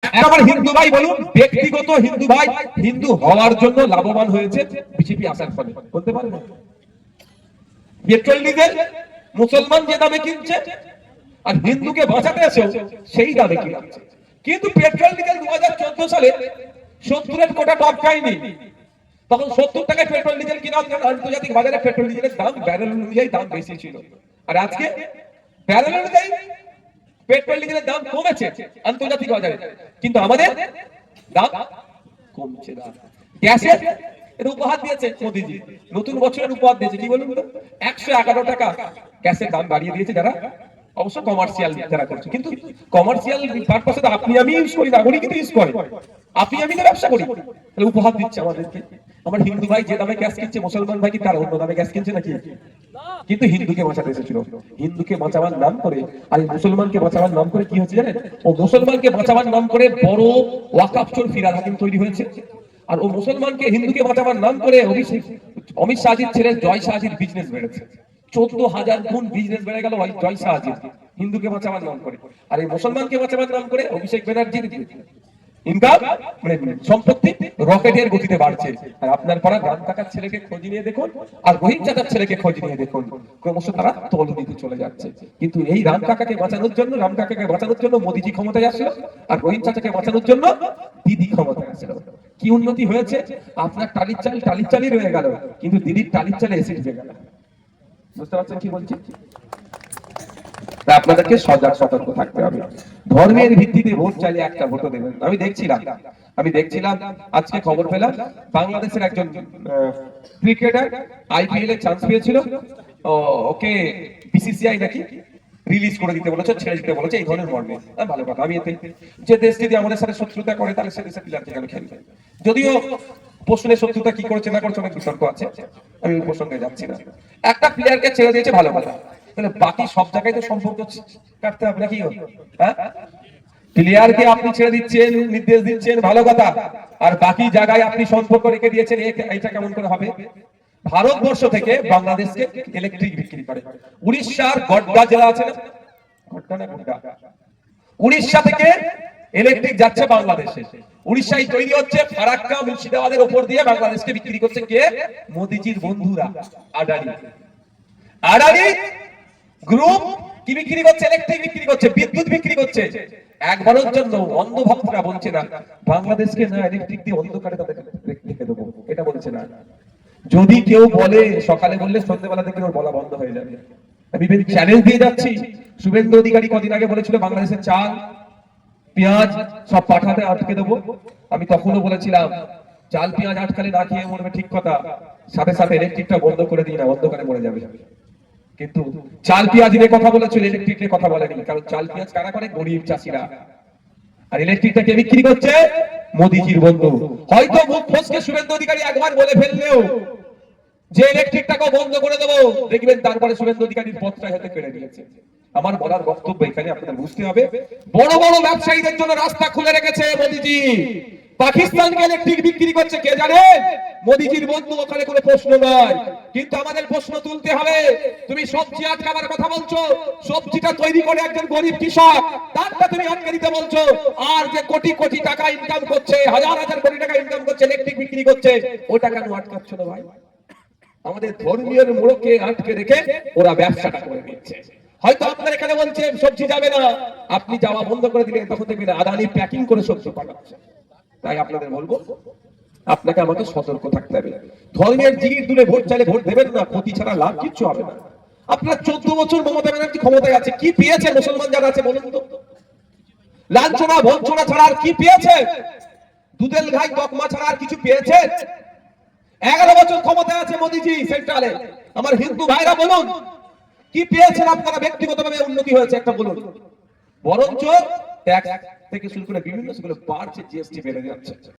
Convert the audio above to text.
আমার হিন্দু ভাই বলুন, ব্যক্তিগত হিন্দু ভাই হিন্দু হওয়ার জন্য লাভবান হয়েছে বিজেপি আসার ফলে, বলতে পারবেন? পেট্রোল ডিজেল মুসলমান যে দামে কিনছে আর হিন্দুকে বাঁচাতে এসেও সেই দামে কিনছে। কিন্তু পেট্রোল ডিজেল 2014 সালে 70-এর কোটা টপকায়নি। তখন 70 টাকায় পেট্রোল ডিজেল কিনা হতো, আন্তর্জাতিক বাজারে পেট্রোল ডিজেলের দাম ব্যারেল অনুযায়ী দাম বেশি ছিল। আর আজকে ব্যারেল অনুযায়ী পেট্রোল ডিজেলের দাম কমেছে আন্তর্জাতিক বাজারে, কিন্তু আমাদের দাম কমছে না। গ্যাসের এর উপহার দিয়েছে মোদিজি, নতুন বছরের উপহার দিয়েছে কি বলুন তো, 111 টাকা গ্যাসের দাম বাড়িয়ে দিয়েছে যারা অবশ্য কমার্শিয়াল যারা করছে। কিন্তু কমার্শিয়াল পারপাসে তো আপনি আমি ইউজ করি, নাগরিক কিন্তু ইউজ করে, আপনি আমি তো ব্যবসা করি, তাহলে উপহার দিচ্ছে আমাদেরকে। আমার হিন্দু ভাই যে দামে গ্যাস কিনছে, মুসলমান ভাই কি তার অন্য দামে গ্যাস কিনছে নাকি? কিন্তু হিন্দুকে বাঁচাতে এসেছিল, হিন্দুকে বাঁচাবার নাম করে আর মুসলমানকে বাঁচাবার নাম করে কি হচ্ছে জানেন? ও মুসলমানকে বাঁচাবার নাম করে বড় ওয়াকফ চোর ফিরহাদ হাকিম তৈরি হয়েছে, আর ও মুসলমানকে হিন্দুকে বাঁচাবার নাম করে অমিত শাহজির ছেলে জয় শাহজির বিজনেস বেড়েছে। 14,000 গুণ বিজনেস বেড়ে গেল জয় শাহজির, হিন্দুকে বাঁচাবার নাম করে। আর এই মুসলমানকে বাঁচাবার নাম করে অভিষেক ব্যানার্জির ইনকাম মানে সম্পত্তি রকেটের গতিতে বাড়ছে। আর আপনার পাড়ার রাম কাকার ছেলেকে খোঁজ নিয়ে দেখুন আর রহিম চাচার ছেলেকে খোঁজ নিয়ে দেখুন, ক্রমশ তারা তল দিতে চলে যাচ্ছে। কিন্তু এই রাম কাকাকে বাঁচানোর জন্য মোদিজি ক্ষমতায় আসলো, আর রহিম চাচাকে বাঁচানোর জন্য দিদি ক্ষমতায় আসলো। কি উন্নতি হয়েছে? আপনার টালির চালই রয়ে গেল, কিন্তু দিদির টালির চালে এসে ঢুকে গেল। বুঝতে পারছেন কি বলছি? আপনাদেরকে সজাগ সতর্ক থাকতে হবে। ধর্মের ভিত্তিতে ভোট চাইলে একটা ভোটও দেবেন। আমি দেখছিলাম আজকে খবর পেলাম বাংলাদেশের একজন ক্রিকেটার আইপিএল এর চান্স পেয়েছিল, ওকে বিসিসিআই নাকি রিলিজ করে দিতে বলেছে, ছেড়ে দিতে বলেছে, এই ধরনের মর্মে। ভালো কথা। আমি এতে যে দেশ যদি আমাদের সাথে শত্রুতা করে তাহলে সে দেশের প্লেয়ারকে কেন খেলবে? যদিও প্রশ্নের শত্রুতা কি করেছে না করেছে অনেক বিতর্ক আছে, আমি ওই প্রসঙ্গে যাচ্ছি না। একটা প্লেয়ারকে ছেড়ে দিয়েছে, ভালো কথা, তাহলে বাকি সব জায়গায় তো সম্পর্ক কাটতে হবে নাকি? হ্যাঁ, প্লেয়ারকে আপনি ছেড়ে দিচ্ছেন, নির্দেশ দিচ্ছেন, ভালো কথা, আর বাকি জায়গায় আপনি সম্পর্ক রেখে দিয়েছেন, এটা কেমন করে হবে? ভারতবর্ষ থেকে বাংলাদেশকে ইলেকট্রিক বিক্রি করে উড়িষ্যার গড্ডা জেলা আছে না, উড়িষ্যা থেকে ইলেকট্রিক যাচ্ছে বাংলাদেশে, উড়িষ্যায় তৈরি হচ্ছে, ফারাক্কা মুর্শিদাবাদের উপর দিয়ে বাংলাদেশকে বিক্রি করছে কে? মোদিজির বন্ধুরা আদানি গ্রুপ। কি বিক্রি করছে? ইলেকট্রিক বিক্রি করছে, বিদ্যুৎ বিক্রি করছে। একবারের জন্য অন্ধ ভক্তরা বলছে না বাংলাদেশকে না ইলেকট্রিক দিয়ে অন্ধকারে তাদের রেখে দেবো, এটা বলছে না। যদি কেউ বলে, সকালে বললে সন্ধ্যেবেলা থেকে ওর বলা বন্ধ হয়ে যাবে। আমি চ্যালেঞ্জ দিয়ে যাচ্ছি, শুভেন্দু অধিকারী কদিন আগে বলেছিল বাংলাদেশের চাল পেঁয়াজ সব পাঠাতে আটকে দেবো। আমি তখনও বলেছিলাম চাল পেঁয়াজ আটকালে না খেয়ে মরবে, ঠিক কথা, সাথে সাথে ইলেকট্রিকটা বন্ধ করে দিই না, অন্ধকারে মরে যাবে। কিন্তু চাল পেঁয়াজ নিয়ে কথা বলেছিল, ইলেকট্রিক নিয়ে কথা বলেনি, কারণ চাল পেঁয়াজ কারা করে? গরিব চাষিরা। আর ইলেকট্রিকটা কে বিক্রি করছে? মোদিজির বন্ধু। হয়তো মুখ ফসকে শুভেন্দু অধিকারী একবার বলে ফেললেও যে ইলেকট্রিকটাকে বন্ধ করে দেবো, দেখবেন তারপরে শুভেন্দু অধিকারীর পথটাই হয়তো কেড়ে নিয়েছে। আমার বলার বক্তব্য এখানে আপনাদের বুঝতে হবে, বড় বড় ব্যবসায়ীদের জন্য রাস্তা খুলে রেখেছে মোদিজি। পাকিস্তানকে ইলেকট্রিক বিক্রি করছে কে জানে? মোদিজির বন্ধু, ওখানে কোনো প্রশ্ন নয়। কিন্তু আমাদের প্রশ্ন তুলতে হবে, তুমি সবজি আটকাবার কথা বলছো, সবজিটা তৈরি করে একজন গরিব কৃষক তারটা তুমি আটকে দিতে বলছো, আর যে কোটি কোটি টাকা ইনকাম করছে, হাজার হাজার কোটি টাকা ইনকাম করছে, ইলেকট্রিক বিক্রি করছে, ওটা কেন আটকাচ্ছ না ভাই? আমাদের ধর্মীয় মোড়কে আটকে রেখে ওরা ব্যবসাটা করে নিচ্ছে। হয়তো আপনার এখানে বলছে সবজি যাবে না, আপনি যাওয়া বন্ধ করে দিলে তখন দেখবেন আদানি প্যাকিং করে সবজি পাঠাচ্ছে। তাই আপনাদের বলবো, আপনাকে আমাকে সতর্ক থাকতে হবে। ধর্মের জিগির তুলে ভোট চাইলে ভোট দেবেন না, ক্ষতি ছাড়া লাভ কিচ্ছু হবে না। আপনার 14 বছর মমতা ব্যানার্জি ক্ষমতায় আছে, কি পেয়েছে মুসলমান যারা আছে বলুন তো? লাঞ্ছনা ভঞ্ছনা ছাড়া আর কি পেয়েছে? দুধেল ঘাই তকমা ছাড়া আর কিছু পেয়েছে? 11 বছর ক্ষমতায় আছে মোদিজি সেন্ট্রালে। আমার হিন্দু ভাইরা বলুন, কি পেয়েছেন আপনারা? ব্যক্তিগতভাবে উন্নতি হয়েছে একটা বলুন? বরঞ্চ ট্যাক্স থেকে শুরু করে বিভিন্ন সেগুলো বাড়ছে, জিএসটি বেড়ে যাচ্ছে।